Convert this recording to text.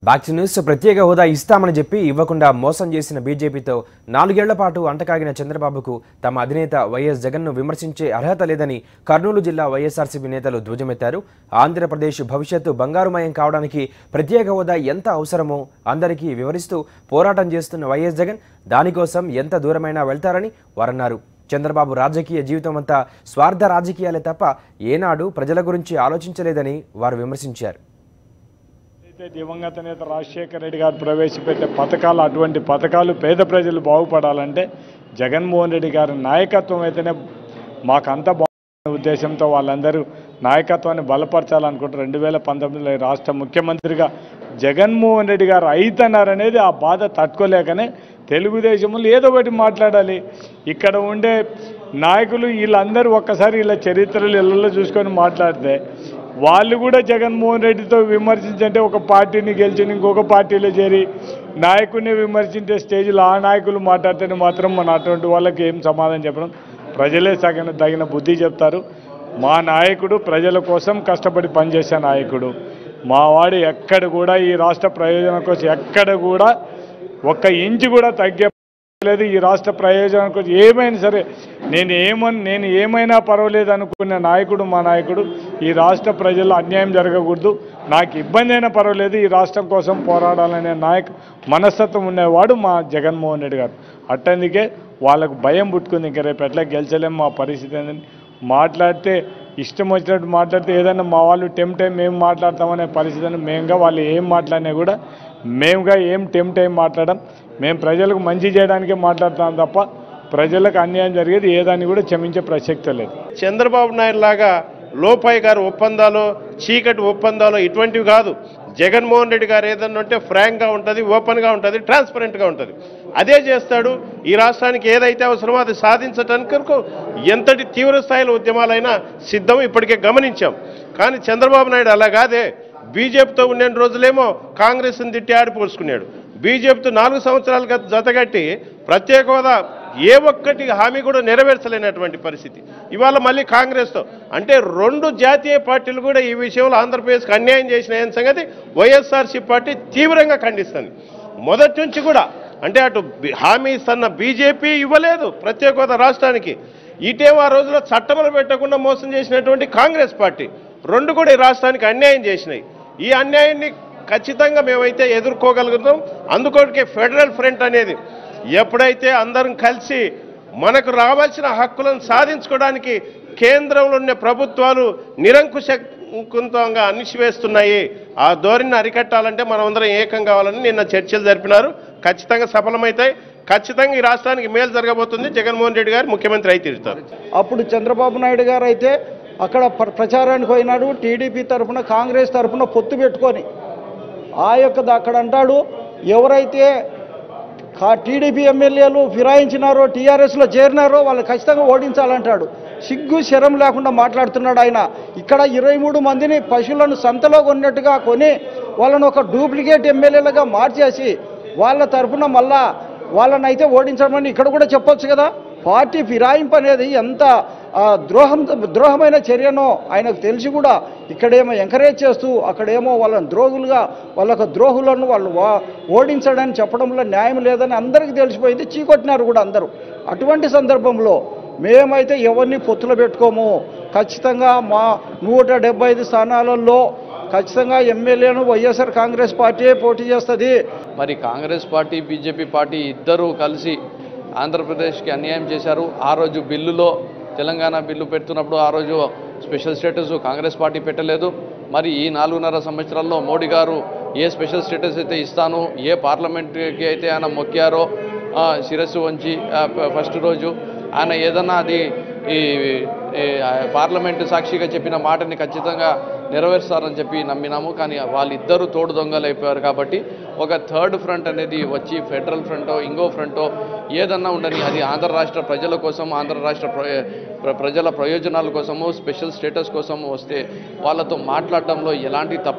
Back to news. ప్రత్యేక హోదా ఇస్తామని చెప్పి ఇవ్వకుండా మోసం చేసిన బీజేపీతో 4 ఏళ్ల పాటు అంటకాగిన చంద్రబాబుకు తమ అధినేత వైఎస్ జగన్ను విమర్శించే అర్హత లేదని కర్నూలు జిల్లా వైఎస్ఆర్సీపీ నేతలు ధ్వజమెత్తారు. ఆంధ్రప్రదేశ్ భవిష్యత్తు బంగారుమయం కావడానికి ప్రత్యేక హోదా ఎంత అవసరమో అందరికీ వివరిస్తూ పోరాటం చేస్తున్న వైఎస్ జగన్ దానికోసం ఎంత దూరమైనా వెళ్తారని వారన్నారు. చంద్రబాబు రాజకీయ జీవితం అంతా స్వార్థ రాజకీయాలే తప్ప ఏనాడు ప్రజల గురించి ఆలోచించలేదని వారు విమర్శించారు. దివంగత నేత రాజశేఖర రెడ్డి గారు ప్రవేశపెట్టే పథకాలు, అటువంటి పథకాలు పేద ప్రజలు బాగుపడాలంటే జగన్మోహన్ రెడ్డి గారి నాయకత్వం అయితేనే మాకంతా బాగుండే ఉద్దేశంతో వాళ్ళందరూ నాయకత్వాన్ని బలపరచాలనుకుంటారు. 2019లో రాష్ట్ర ముఖ్యమంత్రిగా జగన్మోహన్ రెడ్డి గారు అయితన్నారనేది ఆ బాధ తట్టుకోలేకనే తెలుగుదేశంలో ఏదో ఒకటి మాట్లాడాలి. ఇక్కడ ఉండే నాయకులు వీళ్ళందరూ ఒక్కసారి వీళ్ళ చరిత్రలు ఇళ్లలో చూసుకొని మాట్లాడితే వాళ్ళు కూడా జగన్మోహన్ రెడ్డితో విమర్శించంటే ఒక పార్టీని గెలిచి ఇంకొక పార్టీలో చేరి నాయకుడిని విమర్శించే స్టేజ్లో ఆ నాయకులు మాట్లాడితేనే మాత్రం మన అటువంటి వాళ్ళకి ఏం సమాధానం చెప్పడం, ప్రజలే తగిన బుద్ధి చెప్తారు. మా నాయకుడు ప్రజల కోసం కష్టపడి పనిచేసే నాయకుడు. మా వాడు ఎక్కడ కూడా ఈ రాష్ట్ర ప్రయోజనం కోసం ఎక్కడ కూడా ఒక్క ఇంచు కూడా తగ్గే లేదు. ఈ రాష్ట్ర ప్రయోజనం కోసం ఏమైనా సరే నేను ఏమైనా పర్వాలేదు అనుకునే నాయకుడు మా నాయకుడు. ఈ రాష్ట్ర ప్రజల్లో అన్యాయం జరగకూడదు, నాకు ఇబ్బంది అయినా పర్వాలేదు, ఈ రాష్ట్రం కోసం పోరాడాలనే మనస్తత్వం ఉండేవాడు మా జగన్మోహన్ రెడ్డి గారు. అట్టందుకే వాళ్ళకు భయం పుట్టుకుంది, ఇంకా రేపు ఎట్లా గెలిచలేము మా పరిస్థితి ఏందని మాట్లాడితే ఇష్టం వచ్చినట్టు మాట్లాడితే ఏదైనా మా వాళ్ళు టెంప్ట్ అయ్యి మేము మాట్లాడతామనే పరిస్థితి అని మేముగా వాళ్ళు ఏం మాట్లాడినా కూడా మేముగా ఏం టెంప్ట్ అయ్యి మాట్లాడడం. మేము ప్రజలకు మంచి చేయడానికే మాట్లాడతాం తప్ప ప్రజలకు అన్యాయం జరిగేది ఏదాన్ని కూడా క్షమించే ప్రసక్తే లేదు. చంద్రబాబు నాయుడు లాగా లోపాయి గారు ఒప్పందాలు, చీకటి ఒప్పందాలు ఇటువంటివి కాదు. జగన్మోహన్ రెడ్డి గారు ఏదన్నా ఉంటే ఫ్రాంక్గా ఉంటుంది, ఓపెన్గా ఉంటుంది, ట్రాన్స్పరెంట్గా ఉంటుంది. అదే చేస్తాడు. ఈ రాష్ట్రానికి ఏదైతే అవసరమో అది సాధించడానికి ఎంతటి తీవ్ర స్థాయిలో ఉద్యమాలైనా సిద్ధం ఇప్పటికే గమనించాం. కానీ చంద్రబాబు నాయుడు అలా కాదే. బీజేపీతో ఉండే రోజులేమో కాంగ్రెస్ని తిట్టి ఆడిపోసుకున్నాడు. బీజేపీతో 4 సంవత్సరాలుగా జతగట్టి ప్రత్యేక హోదా ఏ ఒక్కటి హామీ కూడా నెరవేర్చలేనటువంటి పరిస్థితి. ఇవాళ మళ్ళీ కాంగ్రెస్తో అంటే 2 జాతీయ పార్టీలు కూడా ఈ విషయంలో ఆంధ్రప్రదేశ్కి అన్యాయం చేసిన సంగతి వైఎస్ఆర్సీ పార్టీ తీవ్రంగా ఖండిస్తుంది. మొదటి నుంచి కూడా అంటే అటు హామీ ఇస్తున్న బీజేపీ ఇవ్వలేదు ప్రత్యేక హోదా రాష్ట్రానికి. ఇటేమో ఆ రోజులో చట్టములు పెట్టకుండా మోసం చేసినటువంటి కాంగ్రెస్ పార్టీ 2 కూడా ఈ రాష్ట్రానికి అన్యాయం చేసినాయి. ఈ అన్యాయాన్ని ఖచ్చితంగా మేమైతే ఎదుర్కోగలుగుతాం. అందుకోటికే ఫెడరల్ ఫ్రంట్ అనేది ఎప్పుడైతే అందరం కలిసి మనకు రావాల్సిన హక్కులను సాధించుకోవడానికి కేంద్రంలో ఉన్న ప్రభుత్వాలు నిరంకుశంగా అణిచివేస్తున్నాయి, ఆ ధోరణిని అరికట్టాలంటే మనం అందరం ఏకం కావాలని నిన్న చర్చలు జరిపినారు. ఖచ్చితంగా సఫలమవుతాయి. ఖచ్చితంగా ఈ రాష్ట్రానికి మేలు జరగబోతుంది. జగన్మోహన్ రెడ్డి గారు ముఖ్యమంత్రి అయితే తీరుతారు. అప్పుడు చంద్రబాబు నాయుడు గారు అయితే అక్కడ ప్రచారానికి పోయినాడు. టీడీపీ తరఫున కాంగ్రెస్ తరఫున పొత్తు పెట్టుకొని అక్కడ అంటాడు, ఎవరైతే టీడీపీ ఎమ్మెల్యేలు ఫిరాయించినారో టీఆర్ఎస్లో చేరినారో వాళ్ళు ఖచ్చితంగా ఓడించాలంటాడు. సిగ్గు శరం లేకుండా మాట్లాడుతున్నాడు ఆయన. ఇక్కడ 23 మందిని పశువులను సంతలో కొన్నట్టుగా కొని వాళ్ళను ఒక డూప్లికేట్ ఎమ్మెల్యేలుగా మార్చేసి వాళ్ళ తరఫున మళ్ళా వాళ్ళనైతే ఓడించమని ఇక్కడ కూడా చెప్పొచ్చు కదా. పార్టీ ఫిరాయింపు అనేది ఎంత ద్రోహమైన చర్యనో ఆయనకు తెలిసి కూడా ఇక్కడేమో ఎంకరేజ్ చేస్తూ అక్కడేమో వాళ్ళని వాళ్ళకు ద్రోహులను వాళ్ళు ఓడించడని చెప్పడంలో న్యాయం లేదని అందరికీ తెలిసిపోయింది. చీకొట్టినారు కూడా అందరూ. అటువంటి సందర్భంలో మేమైతే ఎవరిని పొత్తులో పెట్టుకోము. ఖచ్చితంగా మా 175 స్థానాలలో ఖచ్చితంగా ఎమ్మెల్యేను వైఎస్ఆర్ కాంగ్రెస్ పార్టీ పోటీ చేస్తుంది. మరి కాంగ్రెస్ పార్టీ, బీజేపీ పార్టీ ఇద్దరూ కలిసి ఆంధ్రప్రదేశ్కి అన్యాయం చేశారు. ఆ రోజు బిల్లులో తెలంగాణ బిల్లు పెడుతున్నప్పుడు ఆ రోజు స్పెషల్ స్టేటస్ కాంగ్రెస్ పార్టీ పెట్టలేదు. మరి ఈ 4.5 సంవత్సరాల్లో మోడీ గారు ఏ స్పెషల్ స్టేటస్ అయితే ఇస్తాను, ఏ పార్లమెంట్కి అయితే ఆయన మొక్కారో శిరస్సు వంచి ఫస్ట్ రోజు ఆయన ఏదన్నా అది ఈ పార్లమెంటు సాక్షిగా చెప్పిన మాటని ఖచ్చితంగా నెరవేరుస్తారని చెప్పి నమ్మినాము. కానీ వాళ్ళిద్దరూ తోడు దొంగలు అయిపోయారు. కాబట్టి ఒక థర్డ్ ఫ్రంట్ అనేది వచ్చి ఫెడరల్ ఫ్రంటో ఇంకో ఫ్రంటో ఏదన్నా ఉండని అది ఆంధ్ర రాష్ట్ర ప్రజల కోసం, ఆంధ్ర రాష్ట్ర ప్రజల ప్రయోజనాల కోసము, స్పెషల్ స్టేటస్ కోసము వస్తే వాళ్ళతో మాట్లాడటంలో ఎలాంటి